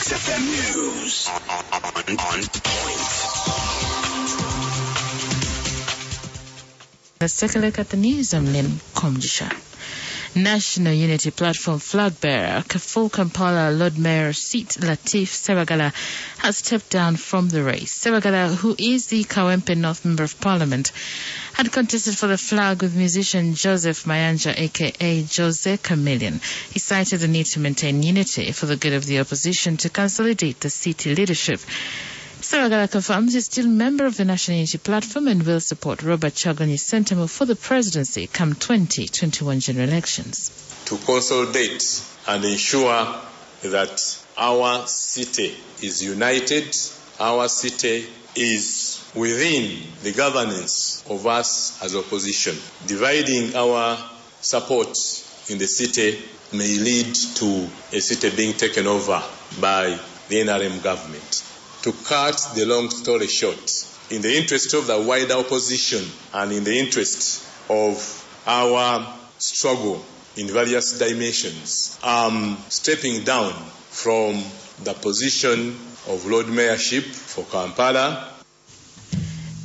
FM News on point. Let's take a look at the news. I'm Lynn Komjisha. National Unity Platform flag bearer for Kampala Lord Mayor Sept Latif Sebagala has stepped down from the race. Sebagala, who is the Kawempe North Member of Parliament, had contested for the flag with musician Joseph Mayanja, aka Jose Chameleon. He cited the need to maintain unity for the good of the opposition to consolidate the city leadership. Sebagala confirms he's still a member of the National Unity Platform and will support Robert Chagulanyi Sentamu for the presidency come 2021 general elections. To consolidate and ensure that our city is united, our city is within the governance of us as opposition. Dividing our support in the city may lead to a city being taken over by the NRM government. To cut the long story short, in the interest of the wider opposition and in the interest of our struggle in various dimensions, I'm stepping down from the position of Lord Mayorship for Kampala.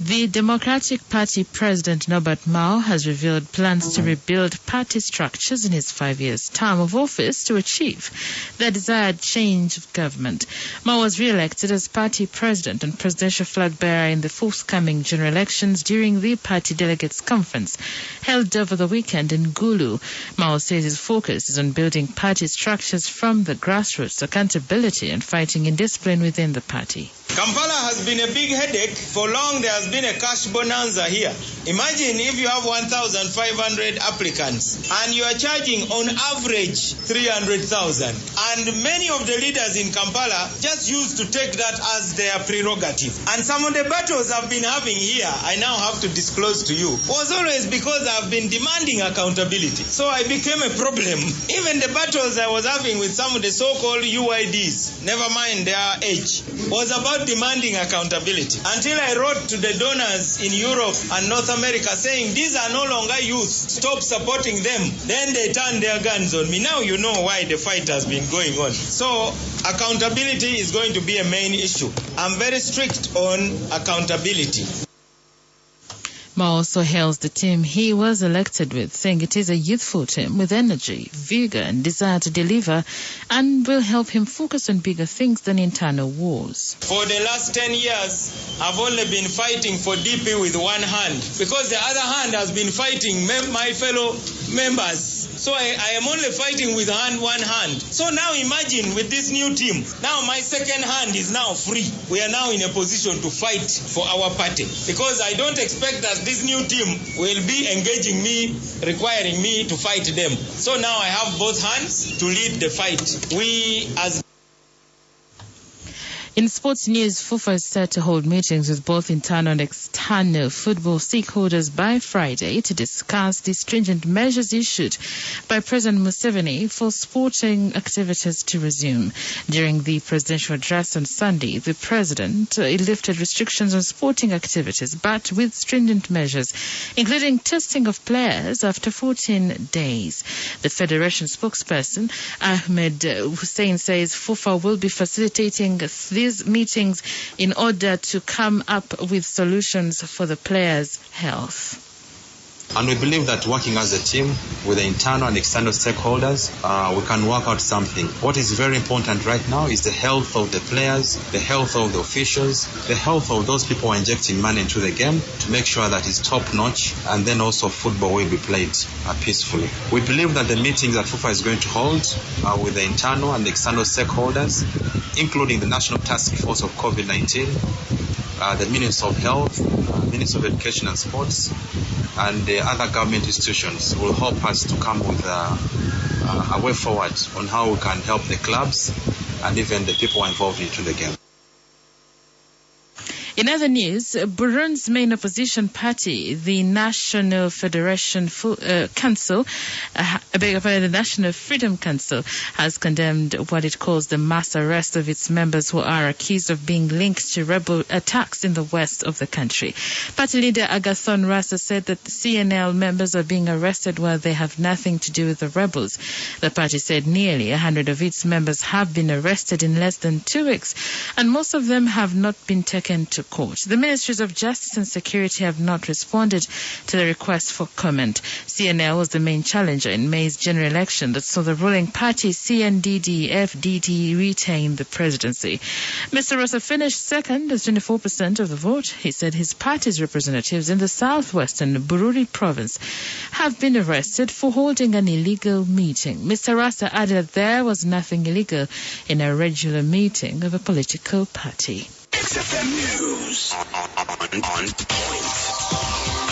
The Democratic Party President Norbert Mao has revealed plans to rebuild party structures in his 5 years term of office to achieve the desired change of government. Mao was re-elected as party president and presidential flag bearer in the forthcoming general elections during the party delegates conference held over the weekend in Gulu. Mao says his focus is on building party structures from the grassroots, accountability and fighting indiscipline within the party. Kampala has been a big headache. For long there has been a cash bonanza here. Imagine if you have 1,500 applicants and you are charging on average 300,000. And many of the leaders in Kampala just used to take that as their prerogative. And some of the battles I've been having here, I now have to disclose to you, was always because I've been demanding accountability. So I became a problem. Even the battles I was having with some of the so-called UIDs, never mind their age, was about demanding accountability. Until I wrote to the donors in Europe and North America saying these are no longer youth, stop supporting them. Then they turned their guns on me. Now you know why the fight has been going on. So accountability is going to be a main issue. I'm very strict on accountability. Mao also hails the team he was elected with, saying it is a youthful team with energy, vigor and desire to deliver and will help him focus on bigger things than internal wars. For the last 10 years, I've only been fighting for DP with one hand because the other hand has been fighting my fellow members. So I am only fighting with one hand. So now imagine with this new team, now my second hand is now free. We are now in a position to fight for our party because I don't expect that this new team will be engaging me, requiring me to fight them. So now I have both hands to lead the fight. In sports news, FIFA is set to hold meetings with both internal and external football stakeholders by Friday to discuss the stringent measures issued by President Museveni for sporting activities to resume. During the presidential address on Sunday, the president lifted restrictions on sporting activities, but with stringent measures, including testing of players after 14 days. The federation spokesperson, Ahmed Hussein, says FIFA will be facilitating these meetings in order to come up with solutions for the players' health. And we believe that working as a team with the internal and external stakeholders, we can work out something. What is very important right now is the health of the players, the health of the officials, the health of those people who are injecting money into the game to make sure that it's top-notch, and then also football will be played peacefully. We believe that the meetings that FIFA is going to hold with the internal and external stakeholders, including the National Task Force of COVID-19, the Minister of Health, Minister of Education and Sports, and the other government institutions will help us to come with a way forward on how we can help the clubs and even the people involved into the game. In other news, Burundi's main opposition party, the National the National Freedom Council, has condemned what it calls the mass arrest of its members who are accused of being linked to rebel attacks in the west of the country. Party leader Agathon Rasa said that the CNL members are being arrested while they have nothing to do with the rebels. The party said nearly 100 of its members have been arrested in less than 2 weeks, and most of them have not been taken to court. The Ministries of Justice and Security have not responded to the request for comment. CNL was the main challenger in May's general election that saw the ruling party CNDD-FDD retain the presidency. Mr. Rossa finished second with 24% of the vote. He said his party's representatives in the southwestern Bururi province have been arrested for holding an illegal meeting. Mr. Rasta added that there was nothing illegal in a regular meeting of a political party. XFM News on point.